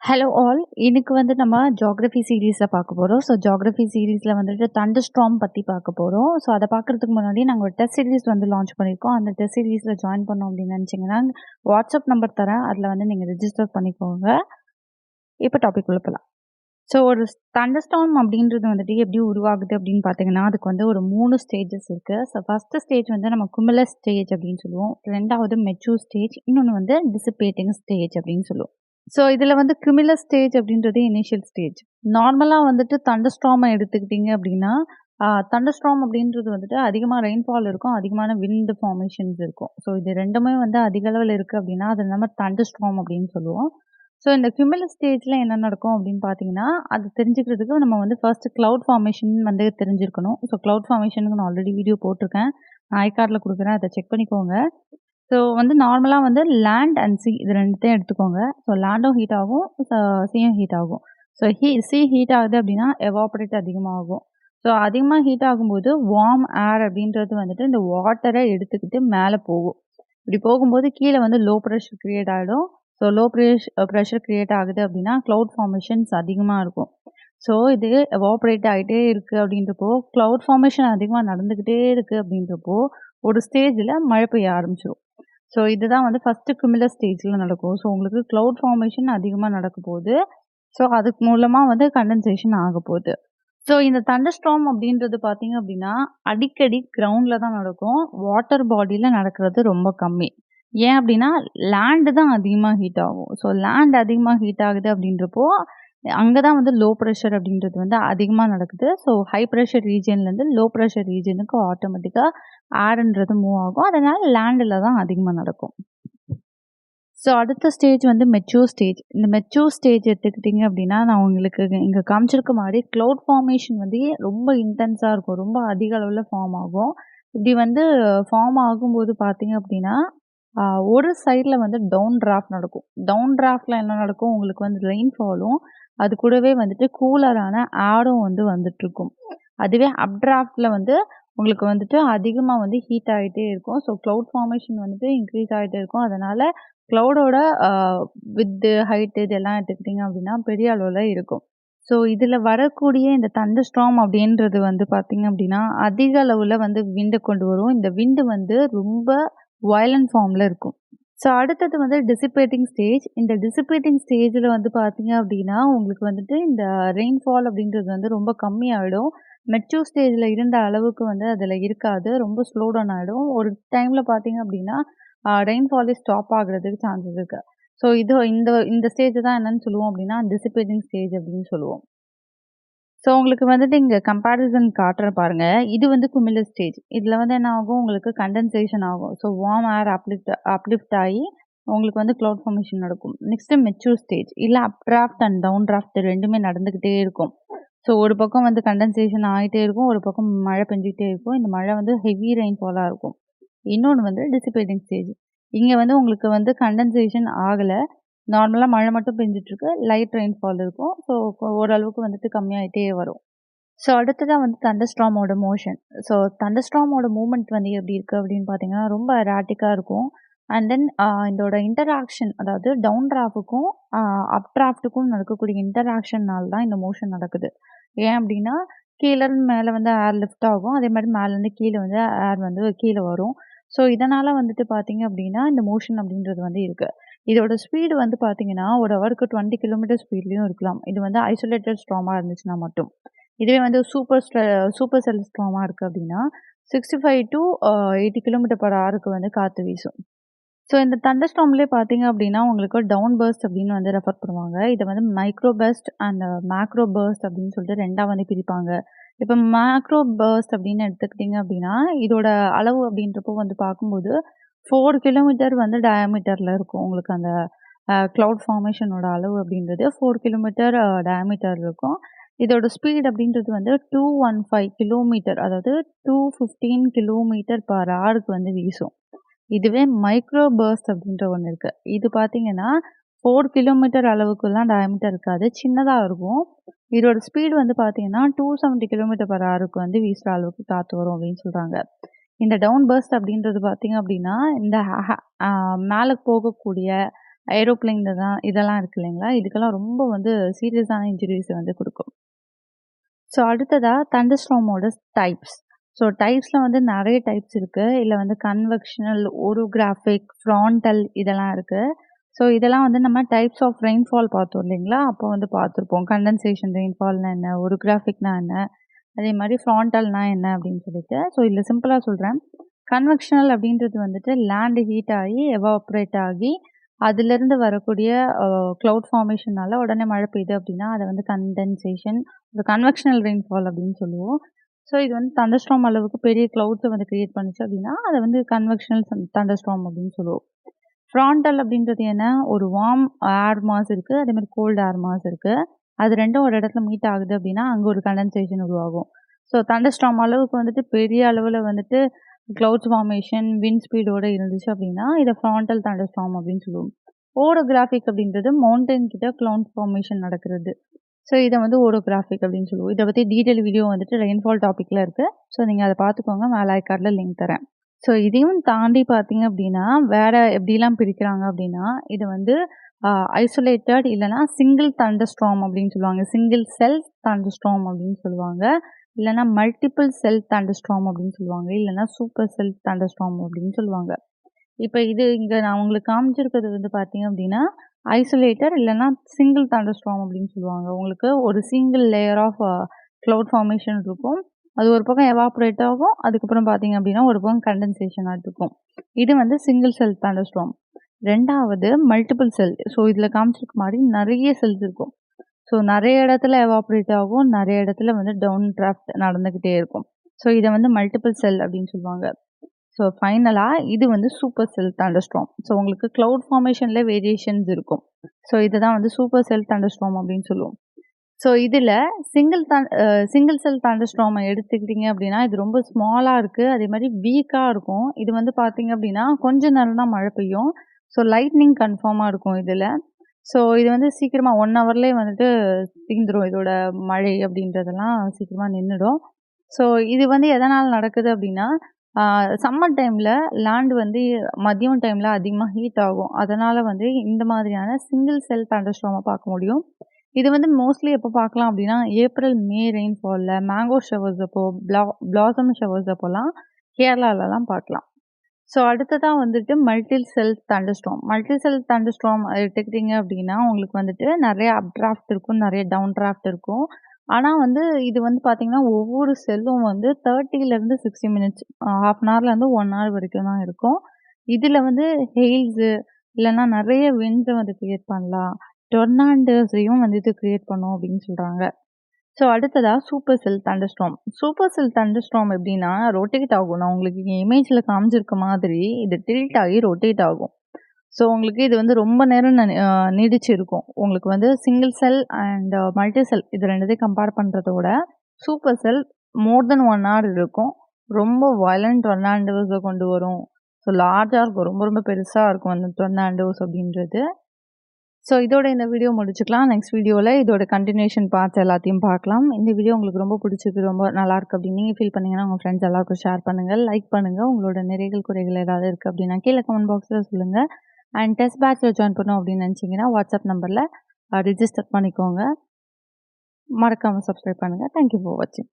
Hello all. இன்னைக்கு வந்து நம்ம ஜியோகிராஃபி சீரீஸ்ல பார்க்க போறோம். ஸோ ஜியோகிராஃபி சீரீஸ்ல வந்துட்டு தண்டர்ஸ்டார்ம் பத்தி பார்க்க போறோம். ஸோ அத பார்க்கறதுக்கு முன்னாடி நாங்க ஒரு டெஸ்ட் சீரீஸ் வந்து லான்ச் பண்ணியிருக்கோம். அந்த டெஸ்ட் சீரீஸ்ல ஜாயின் பண்ணோம் அப்படின்னு நினைச்சீங்கன்னா, வாட்ஸ்அப் நம்பர் தரேன். அதுல வந்து நீங்க ரெஜிஸ்டர் பண்ணிக்கோங்க. இப்போ டாபிக் உள்ள போலாம். ஸோ ஒரு தண்டர்ஸ்டார்ம் அப்படின்றது வந்துட்டு எப்படி உருவாகுது அப்படின்னு பார்த்தீங்கன்னா, அதுக்கு வந்து ஒரு 3 ஸ்டேஜஸ் இருக்கு. ஸோ ஃபர்ஸ்ட் ஸ்டேஜ் வந்து நம்ம குமுலஸ் ஸ்டேஜ் அப்படின்னு சொல்லுவோம். 2வது மெச்சூர் ஸ்டேஜ், இன்னொன்னு வந்து டிசிபேட்டிங் ஸ்டேஜ் அப்படின்னு சொல்லுவோம். ஸோ இதில் வந்து குமுலஸ் ஸ்டேஜ் அப்படின்றது இனிஷியல் ஸ்டேஜ். நார்மலாக வந்துட்டு தண்டர்ஸ்டார்மை எடுத்துக்கிட்டிங்க அப்படின்னா, தண்டர்ஸ்டார்ம் அப்படின்றது வந்துட்டு அதிகமாக ரெயின்ஃபால் இருக்கும், அதிகமான விண்ட் ஃபார்மேஷன்ஸ் இருக்கும். ஸோ இது ரெண்டுமே வந்து அதிக அளவில் இருக்குது அப்படின்னா அது நம்ம தண்டர்ஸ்டார்ம் அப்படின்னு சொல்லுவோம். ஸோ இந்த குமுலஸ் ஸ்டேஜில் என்ன நடக்கும் அப்படின்னு பார்த்தீங்கன்னா, அது தெரிஞ்சுக்கிறதுக்கு நம்ம வந்து ஃபர்ஸ்ட் கிளவுட் ஃபார்மேஷன் வந்து தெரிஞ்சிருக்கணும். ஸோ கிளவுட் ஃபார்மேஷனுக்கு நான் ஆல்ரெடி வீடியோ போட்டிருக்கேன். நான் ஐகார்டில் கொடுக்குறேன், அதை செக் பண்ணிக்கோங்க. ஸோ வந்து நார்மலாக வந்து லேண்ட் அண்ட் சி இது ரெண்டுத்தையும் எடுத்துக்கோங்க. ஸோ லேண்டும் ஹீட் ஆகும், சீயும் ஹீட் ஆகும். ஸோ சி ஹீட் ஆகுது அப்படின்னா எவாபரேட் அதிகமாகும். ஸோ அதிகமாக ஹீட் ஆகும்போது வார்ம் ஏர் அப்படின்றது வந்துட்டு இந்த வாட்டரை எடுத்துக்கிட்டு மேலே போகும். இப்படி போகும்போது கீழே வந்து லோ ப்ரெஷர் க்ரியேட் ஆகிடும். ஸோ லோ ப்ரெஷர் க்ரியேட் ஆகுது அப்படின்னா க்ளவுட் ஃபார்மேஷன்ஸ் அதிகமாக இருக்கும். ஸோ இது எவாபரேட் ஆகிட்டே இருக்குது அப்படின்றப்போ, க்ளவுட் ஃபார்மேஷன் அதிகமாக நடந்துக்கிட்டே இருக்குது அப்படின்றப்போ ஒரு ஸ்டேஜில் மழை பெய்ய ஆரம்பிச்சிடும். ஸோ இதுதான் வந்து ஃபஸ்ட்டு குமுலஸ் ஸ்டேஜில் நடக்கும். ஸோ உங்களுக்கு க்ளவுட் ஃபார்மேஷன் அதிகமாக நடக்க போகுது. ஸோ அதுக்கு மூலமாக வந்து கண்டென்சேஷன் ஆக போகுது. ஸோ இந்த தண்டர்ஸ்டார்ம் அப்படின்றது பார்த்தீங்க அப்படின்னா, அடிக்கடி கிரவுண்டில் தான் நடக்கும். வாட்டர் பாடியில் நடக்கிறது ரொம்ப கம்மி. ஏன் அப்படின்னா, லேண்டு தான் அதிகமாக ஹீட் ஆகும். ஸோ லேண்ட் அதிகமாக ஹீட் ஆகுது அப்படின்றப்போ, அங்கே தான் வந்து லோ ப்ரெஷர் அப்படின்றது வந்து அதிகமாக நடக்குது. ஸோ ஹை ப்ரெஷர் ரீஜன்லேருந்து லோ ப்ரெஷர் ரீஜனுக்கு ஆட்டோமேட்டிக்காக ஏர்ன்றது மூவ் ஆகும். அதனால் லேண்டில் தான் அதிகமாக நடக்கும். ஸோ அடுத்த ஸ்டேஜ் வந்து மெச்சூர் ஸ்டேஜ். இந்த மெச்சூர் ஸ்டேஜ் எடுத்துக்கிட்டிங்க அப்படின்னா, நான் உங்களுக்கு இங்கே காமிச்சிருக்க மாதிரி க்ளவுட் ஃபார்மேஷன் வந்து ரொம்ப இன்டென்ஸாக இருக்கும். ரொம்ப அதிக அளவில் ஃபார்ம் ஆகும். இப்படி வந்து ஃபார்ம் ஆகும்போது பார்த்தீங்க அப்படின்னா, ஒரு சைடில் வந்து டவுன் டிராஃப்ட் நடக்கும். டவுன் டிராஃப்டில் என்ன நடக்கும், உங்களுக்கு வந்து ரெயின்ஃபாலும் அது கூடவே வந்துட்டு கூலரான ஏரும் வந்து வந்துட்டுருக்கும். அதுவே அப் டிராஃப்டில் வந்து உங்களுக்கு வந்துட்டு அதிகமாக வந்து ஹீட் ஆகிட்டே இருக்கும். ஸோ க்ளவுட் ஃபார்மேஷன் வந்துட்டு இன்க்ரீஸ் ஆகிட்டே இருக்கும். அதனால் க்ளவுடோட வித்து, ஹைட்டு இதெல்லாம் எடுத்துக்கிட்டிங்க அப்படின்னா பெரிய அளவில் இருக்கும். ஸோ இதில் வரக்கூடிய இந்த தண்டர்ஸ்டார்ம் அப்படின்றது வந்து பார்த்திங்க அப்படின்னா, அதிக அளவில் வந்து விண்டை கொண்டு வரும். இந்த விண்டு வந்து ரொம்ப வயலண்ட் ஃபார்மில் இருக்கும். ஸோ அடுத்தது வந்து டிசிபேட்டிங் ஸ்டேஜ். இந்த டிசிபேட்டிங் ஸ்டேஜில் வந்து பார்த்தீங்க அப்படின்னா, உங்களுக்கு வந்துட்டு இந்த ரெயின்ஃபால் அப்படின்றது வந்து ரொம்ப கம்மியாகிடும். மெச்சூர் ஸ்டேஜில் இருந்த அளவுக்கு வந்து அதில் இருக்காது. ரொம்ப ஸ்லோ டவுன் ஆகிடும். ஒரு டைமில் பார்த்தீங்க அப்படின்னா, ரெயின்ஃபாலே ஸ்டாப் ஆகுறதுக்கு சான்சஸ் இருக்குது. ஸோ இந்த ஸ்டேஜ் தான் என்னன்னு சொல்லுவோம் அப்படின்னா, டிசிபேட்டிங் ஸ்டேஜ் அப்படின்னு சொல்லுவோம். ஸோ உங்களுக்கு வந்துட்டு இங்கே கம்பேரிசன் காட்டுற பாருங்க. இது வந்து குமுலஸ் ஸ்டேஜ். இதில் வந்து என்ன ஆகும், உங்களுக்கு கண்டென்சேஷன் ஆகும். ஸோ வார்ம் ஏர் அப்லிஃப்ட் ஆகி உங்களுக்கு வந்து க்ளவுட் ஃபார்மேஷன் நடக்கும். Next mature stage. இல்லை அப் டிராஃப்ட் அண்ட் டவுன் டிராஃப்ட் ரெண்டுமே நடந்துக்கிட்டே இருக்கும். ஸோ ஒரு பக்கம் வந்து கண்டென்சேஷன் ஆகிட்டே இருக்கும், ஒரு பக்கம் மழை பெஞ்சிக்கிட்டே இருக்கும். இந்த மழை வந்து ஹெவி ரெயின்ஃபாலாக இருக்கும். இன்னொன்று வந்து டிசிபேட்டிங் ஸ்டேஜ். இங்கே வந்து உங்களுக்கு வந்து கண்டென்சேஷன் ஆகலை, நார்மலாக மழை மட்டும் பெஞ்சிட்ருக்கு, லைட் ரெயின்ஃபால் இருக்கும். ஸோ ஓரளவுக்கு வந்துட்டு கம்மியாகிட்டே வரும். ஸோ அடுத்ததாக வந்து தண்டர்ஸ்டார்மோட மோஷன். ஸோ தண்டர்ஸ்டார்மோட மூமெண்ட் வந்து எப்படி இருக்குது அப்படின்னு பார்த்தீங்கன்னா, ரொம்ப எராட்டிக்காக இருக்கும். அண்ட் தென் இதோட இன்டராக்ஷன், அதாவது டவுன் டிராஃப்ட்டுக்கும் அப் டிராஃப்ட்டுக்கும் நடக்கக்கூடிய இன்டராக்ஷனால் தான் இந்த மோஷன் நடக்குது. ஏன் அப்படின்னா, கீழேருந்து மேலே வந்து ஏர் லிஃப்ட் ஆகும், அதே மாதிரி மேலேருந்து கீழே வந்து ஏர் வந்து கீழே வரும். ஸோ இதனால் வந்துட்டு பார்த்தீங்க அப்படின்னா, இந்த மோஷன் அப்படின்றது வந்து இருக்குது. இதோட ஸ்பீடு வந்து பார்த்தீங்கன்னா, ஒரு ஹவருக்கு 20 கிலோமீட்டர் ஸ்பீட்லேயும் இருக்கலாம். இது வந்து ஐசோலேட்டட் ஸ்டார்மாக இருந்துச்சுன்னா மட்டும். இதுவே வந்து சூப்பர் செல் ஸ்டார்மாக இருக்குது அப்படின்னா 65 to 80 km/h வந்து காற்று வீசும். ஸோ இந்த தண்டர்ஸ்டார்ம்லேயே பார்த்தீங்க அப்படின்னா, உங்களுக்கு டவுன் பர்ஸ்ட் அப்படின்னு வந்து ரெஃபர் பண்ணுவாங்க. இதை வந்து micro burst and macro burst அப்படின்னு சொல்லிட்டு 2ஆக வந்து பிரிப்பாங்க. இப்போ மேக்ரோ பர்ஸ்ட் அப்படின்னு எடுத்துக்கிட்டிங்க அப்படின்னா, இதோட அளவு அப்படின்றப்போ வந்து பார்க்கும்போது 4 கிலோமீட்டர் வந்து டயாமீட்டரில் இருக்கும். உங்களுக்கு அந்த க்ளவுட் ஃபார்மேஷனோட அளவு அப்படின்றது 4 கிலோமீட்டர் டயாமீட்டர் இருக்கும். இதோட ஸ்பீட் அப்படின்றது வந்து 215 கிலோமீட்டர், அதாவது 215 km/h வந்து வீசும். இதுவே மைக்ரோ பர்ஸ்ட் அப்படின்ற ஒன்று இருக்குது. இது பார்த்தீங்கன்னா 4 கிலோமீட்டர் அளவுக்குலாம் டயாமீட்டர் இருக்காது, சின்னதாக இருக்கும். இதோட ஸ்பீடு வந்து பார்த்தீங்கன்னா 270 km/h வந்து வீசுகிற அளவுக்கு காற்று வரும் அப்படின்னு சொல்கிறாங்க. இந்த டவுன் பர்ஸ்ட் அப்படின்றது பார்த்தீங்க அப்படின்னா, இந்த மேலே போகக்கூடிய ஏரோப்ளேன் இதெல்லாம் இருக்கு இல்லைங்களா? இதுக்கெல்லாம் ரொம்ப வந்து சீரியஸான இன்ஜுரீஸ வந்து குடுக்கும். ஸோ அடுத்ததா தண்டர்ஸ்டார்மோட டைப்ஸ். ஸோ டைப்ஸ்ல வந்து நெறைய டைப்ஸ் இருக்கு. இதுல வந்து கன்வெக்ஷனல், ஓரோகிராஃபிக், ஃப்ரான்டல் இதெல்லாம் இருக்கு. ஸோ இதெல்லாம் வந்து நம்ம டைப்ஸ் ஆஃப் ரெயின்ஃபால் பார்த்தோம் இல்லைங்களா? அப்போ வந்து பார்த்துருப்போம். கண்டென்சேஷன் ரெயின்ஃபால்னா என்ன? ஓரோகிராஃபிக்னா என்ன? அதே மாரி ஃப்ரான்டல்னா என்ன அப்படின்னு சொல்லிட்டு. ஸோ இதுல சிம்பிளா சொல்றேன். கன்வெக்ஷனல் அப்படின்றது வந்துட்டு லேண்ட் ஹீட் ஆகி, எவாப்பரேட் ஆகி, அதிலிருந்து வரக்கூடிய கிளவுட் ஃபார்மேஷனால உடனே மழை பெய்யுது அப்படின்னா, அத வந்து கண்டென்சேஷன், ஒரு கன்வெக்ஷனல் ரெயின்ஃபால் அப்படின்னு சொல்லுவோம். ஸோ இது வந்து தண்டர்ஸ்டார்ம் அளவுக்கு பெரிய கிளவுட்ஸ வந்து கிரியேட் பண்ணுச்சு அப்படின்னா, அத வந்து கன்வெக்ஷனல் தண்டர்ஸ்டார்ம் அப்படின்னு சொல்லுவோம். ஃப்ரான்டல் அப்படின்றது என்ன? ஒரு வார்ம் ஏர் மாஸ் இருக்கு. அதே மாரி கோல்ட் ஏர் மாஸ் இருக்கு. அது 2ம் ஒரு இடத்துல மீட் ஆகுது அப்படின்னா, அங்க ஒரு கண்டென்சேஷன் உருவாகும். ஸோ தண்டர்ஸ்டார்ம் அளவுக்கு வந்துட்டு பெரிய அளவுல வந்துட்டு கிளவுட்ஸ் ஃபார்மேஷன், விண்ட் ஸ்பீடோட இருந்துச்சு அப்படின்னா, இத ஃப்ரான்டல் தண்டர்ஸ்டார்ம் அப்படின்னு சொல்லுவோம். ஓரோகிராஃபிக் அப்படின்றது மவுண்டன் கிட்ட கிளவுட் ஃபார்மேஷன் நடக்கிறது. ஸோ இத வந்து ஓரோகிராஃபிக் அப்படின்னு சொல்லுவோம். இத பத்தி டீட்டெயில் வீடியோ வந்துட்டு ரெயின்ஃபால் டாபிக்ல இருக்கு. ஸோ நீங்க அத பார்த்துக்கோங்க. மேல ஐ கார்ட்ல லிங்க் தரேன். ஸோ இதையும் தாண்டி பார்த்தீங்க அப்படின்னா, வேற எப்படிலாம் பிரிக்கிறாங்க அப்படின்னா, இது வந்து ஐசோலேட்டட் இல்லன்னா சிங்கிள் தண்டர்ஸ்டார்ம் அப்படின்னு சொல்லுவாங்க. சிங்கிள் செல் தண்டர்ஸ்டார்ம் அப்படின்னு சொல்லுவாங்க. இல்லன்னா மல்டிபிள் செல் தண்டர்ஸ்டார்ம் அப்படின்னு சொல்லுவாங்க. இல்லன்னா சூப்பர் செல் தண்டர்ஸ்டார்ம் அப்படின்னு சொல்லுவாங்க. இப்ப இங்க நான் உங்களுக்கு காமிச்சிருக்கிறது வந்து பார்த்தீங்க அப்படின்னா, ஐசோலேட்டட் இல்லன்னா சிங்கிள் தண்டர்ஸ்டார்ம் அப்படின்னு சொல்லுவாங்க. உங்களுக்கு ஒரு single layer of cloud formation இருக்கும். அது ஒரு பக்கம் எவாப்பரேட் ஆகும். அதுக்கப்புறம் பார்த்தீங்க அப்படின்னா, ஒரு பக்கம் கண்டென்சேஷனா இருக்கும். இது வந்து சிங்கிள் செல் தண்டர்ஸ்டார்ம். 2வது மல்டிபிள் செல். ஸோ இதுல காமிச்சிருக்க மாரி நெறைய செல்ஸ் இருக்கும். ஸோ நெறைய இடத்துல எவாப்பரேட் ஆகும். நெறைய இடத்துல வந்து டவுன் டிராஃப்ட் நடந்துகிட்டே இருக்கும். ஸோ இத வந்து மல்டிபிள் செல் அப்படின்னு சொல்லுவாங்க. ஸோ ஃபைனலா இது வந்து சூப்பர் செல் தண்டர்ஸ்டார்ம். ஸோ உங்களுக்கு கிளவுட் ஃபார்மேஷன்ல வேரியேஷன்ஸ் இருக்கும். ஸோ இதுதான் வந்து சூப்பர் செல் தண்டர்ஸ்டார்ம் அப்படின்னு சொல்லுவோம். ஸோ இதுல சிங்கிள் செல் தண்டர்ஸ்டார்ம எடுத்துக்கிட்டீங்க அப்படின்னா, இது ரொம்ப ஸ்மாலா இருக்கு. அதே மாரி வீக்கா இருக்கும். இது வந்து பார்த்தீங்க அப்படின்னா, கொஞ்ச நேரம் தான் மழை பெய்யும். ஸோ லைட்னிங் கன்ஃபார்மா இருக்கும் இதுல. ஸோ இது வந்து சீக்கிரமா 1 ஹவர்லயே வந்துட்டு தீந்துரும். இதோட மழை அப்படின்றதெல்லாம் சீக்கிரமா நின்னுடும். ஸோ இது வந்து எதனால நடக்குது அப்படின்னா, சம்மர் டைம்ல லேண்ட் வந்து மதியம் டைம்ல அதிகமா ஹீட் ஆகும். அதனால வந்து இந்த மாதிரியான சிங்கிள் செல் தண்டர்ஸ்டார்ம பார்க்க முடியும். இது வந்து மோஸ்ட்லி எப்போ பார்க்கலாம் அப்படின்னா, ஏப்ரல், மே ரெயின்ஃபால்ல, மேங்கோ ஷவர்ஸ் அப்போ, பிளாசம் ஷவர்ஸ் அப்போலாம் கேரளாலலாம் பார்க்கலாம். ஸோ அடுத்ததா வந்துட்டு மல்டி செல் தண்டர்ஸ்டார்ம். மல்டி செல் தண்டர்ஸ்டார்ம் எடுத்துக்கிட்டீங்க அப்படின்னா, உங்களுக்கு வந்துட்டு நெறைய அப் டிராஃப்ட் இருக்கும், நெறைய டவுன் டிராஃப்ட் இருக்கும். ஆனா வந்து இது வந்து பார்த்தீங்கன்னா, ஒவ்வொரு செல்லும் வந்து 30லேருந்து 60 மினிட்ஸ் 1/2 அன் ஹவர்லேருந்து 1 ஹவர் வரைக்கும் தான் இருக்கும். இதுல வந்து ஹெயில்ஸு இல்லன்னா நெறைய விண்ட்ஸ வந்து கிரியேட் பண்ணலாம். டொர்னாடோஸையும் வந்து இது கிரியேட் பண்ணும் அப்படின்னு சொல்றாங்க. ஸோ அடுத்ததா சூப்பர் செல் தண்டர்ஸ்டார்ம். சூப்பர் செல் தண்டர்ஸ்டார்ம் எப்படின்னா, ரொட்டேட் ஆகும். நான் உங்களுக்கு இங்க இமேஜ்ல காமிச்சிருக்க மாதிரி இது டில்ட் ஆகி ரொட்டேட் ஆகும். ஸோ உங்களுக்கு இது வந்து ரொம்ப நேரம் நீடிச்சு இருக்கும். உங்களுக்கு வந்து சிங்கிள் செல் அண்ட் மல்டி செல் இது 2த்தையும் கம்பேர் பண்றதோட, சூப்பர் செல் மோர் தென் 1 ஹவர் இருக்கும். ரொம்ப வயலண்ட் டொர்னாடோஸ கொண்டு வரும். ஸோ லார்ஜா இருக்கும். ரொம்ப ரொம்ப பெருசா இருக்கும் அந்த டொர்னாடோஸ் அப்படின்றது. ஸோ இதோட இந்த வீடியோ முடிச்சுக்கலாம். நெக்ஸ்ட் வீடியோல இதோட கன்டினியூஷன் பார்ட்ஸ் எல்லாத்தையும் பார்க்கலாம். இந்த வீடியோ உங்களுக்கு ரொம்ப பிடிச்சிருக்கு, ரொம்ப நல்லாயிருக்கு அப்படின்னு நீங்க ஃபீல் பண்ணீங்கன்னா, உங்க ஃப்ரெண்ட்ஸ் எல்லாருக்கும் ஷேர் பண்ணுங்க, லைக் பண்ணுங்க. உங்களோட நிறைகள், குறைகள் ஏதாவது இருக்கு அப்படின்னா கீழ கமெண்ட் பாக்ஸ்ல சொல்லுங்க. அண்ட் டெஸ்ட் பேட்ச்ல ஜாயின் பண்ணணும் அப்படின்னு நினைச்சீங்கன்னா, வாட்ஸ்அப் நம்பர்ல ரிஜிஸ்டர் பண்ணிக்கோங்க. மறக்காம சப்ஸ்கிரைப் பண்ணுங்க. தேங்க் யூ ஃபார் வாட்சிங்.